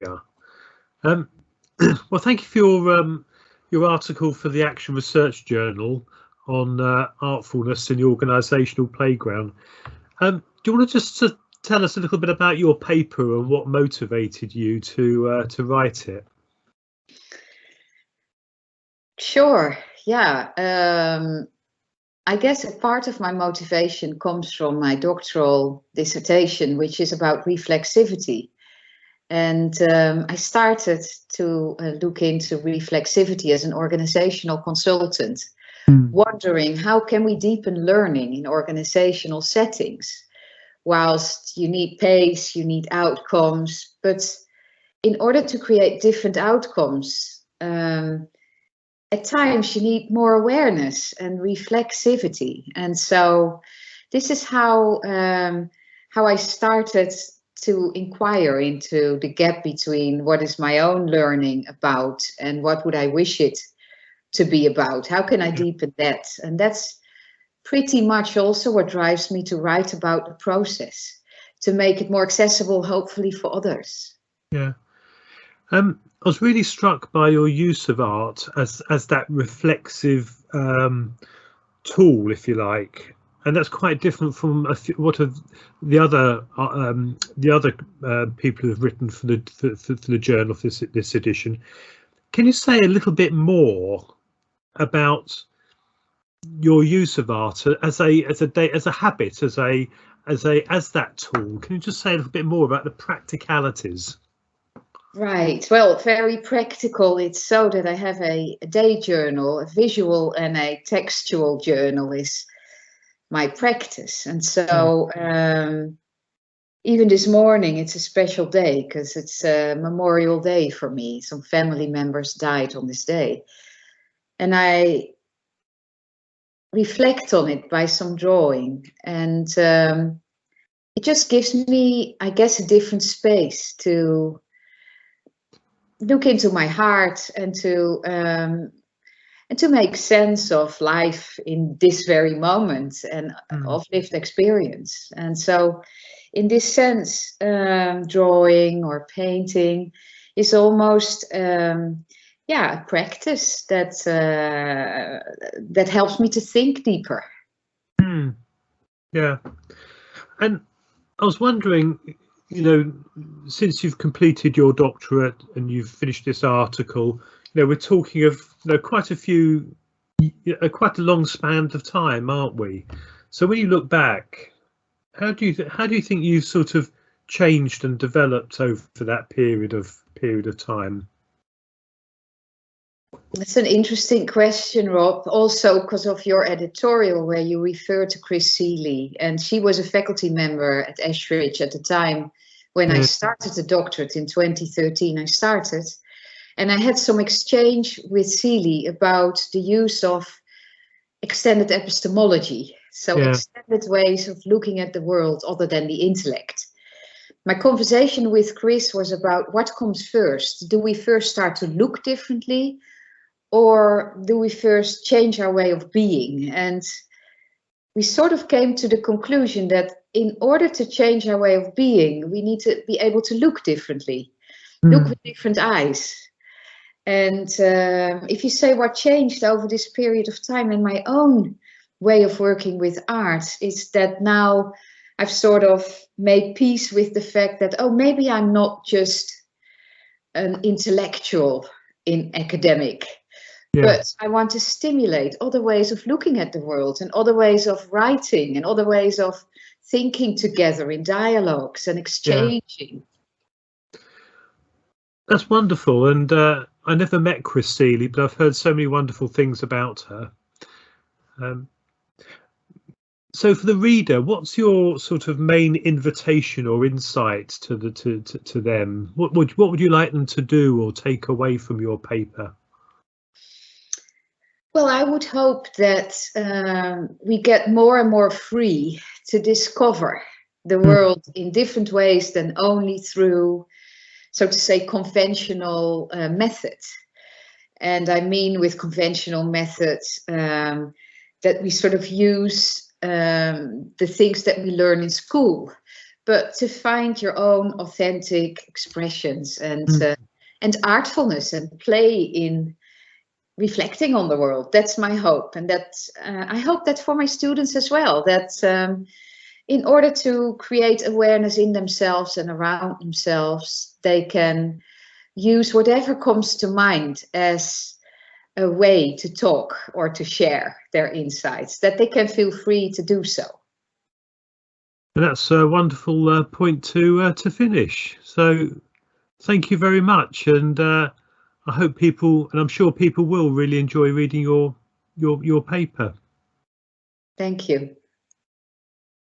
Yeah. Well, thank you for your article for the Action Research Journal on artfulness in the organisational playground. Do you want to just tell us a little bit about your paper and what motivated you to write it? Sure. Yeah. I guess a part of my motivation comes from my doctoral dissertation, which is about reflexivity. And I started to look into reflexivity as an organizational consultant, wondering how can we deepen learning in organizational settings? Whilst you need pace, you need outcomes, but in order to create different outcomes, at times you need more awareness and reflexivity. And so this is how I started to inquire into the gap between what is my own learning about and what would I wish it to be about. How can I deepen that? And that's pretty much also what drives me to write about the process, to make it more accessible, hopefully, for others. Yeah. I was really struck by your use of art as that reflexive tool, if you like, and that's quite different from what the other people who have written for the journal for this edition. Can you say a little bit more about your use of art as a habit, as that tool? Can you just say a little bit more about the practicalities? Right. Well, very practical. It's so that I have a day journal, a visual and a textual journal is my practice. And so even this morning, it's a special day because it's a Memorial Day for me. Some family members died on this day. And I reflect on it by some drawing. And it just gives me, I guess, a different space to look into my heart and to make sense of life in this very moment and of lived experience. And so in this sense, drawing or painting is almost a practice that helps me to think deeper. Yeah. And I was wondering, since you've completed your doctorate and you've finished this article, we're talking of quite a long span of time, aren't we? So when you look back, how do you think you've sort of changed and developed over that period of time? That's an interesting question, Rob, also because of your editorial where you refer to Chris Seeley, and she was a faculty member at Ashridge at the time when I started the doctorate in 2013. I started, and I had some exchange with Seeley about the use of extended epistemology, so extended ways of looking at the world other than the intellect. My conversation with Chris was about what comes first. Do we first start to look differently, or do we first change our way of being? And we sort of came to the conclusion that in order to change our way of being, we need to be able to look differently, look with different eyes. And if you say what changed over this period of time in my own way of working with art, is that now I've sort of made peace with the fact that, oh, maybe I'm not just an intellectual in academic, but I want to stimulate other ways of looking at the world and other ways of writing and other ways of thinking together in dialogues and exchanging. That's wonderful. And I never met Chris Seeley, but I've heard so many wonderful things about her. So for the reader, what's your sort of main invitation or insight to them? What would you like them to do or take away from your paper? Well, I would hope that we get more and more free to discover the world in different ways than only through, so to say, conventional methods. And I mean with conventional methods that we sort of use the things that we learn in school, but to find your own authentic expressions and artfulness and play in reflecting on the world. That's my hope, and I hope that for my students as well, that in order to create awareness in themselves and around themselves, they can use whatever comes to mind as a way to talk or to share their insights, that they can feel free to do so. That's a wonderful point to finish. So thank you very much, and I hope people, and I'm sure people will really enjoy reading your paper. Thank you.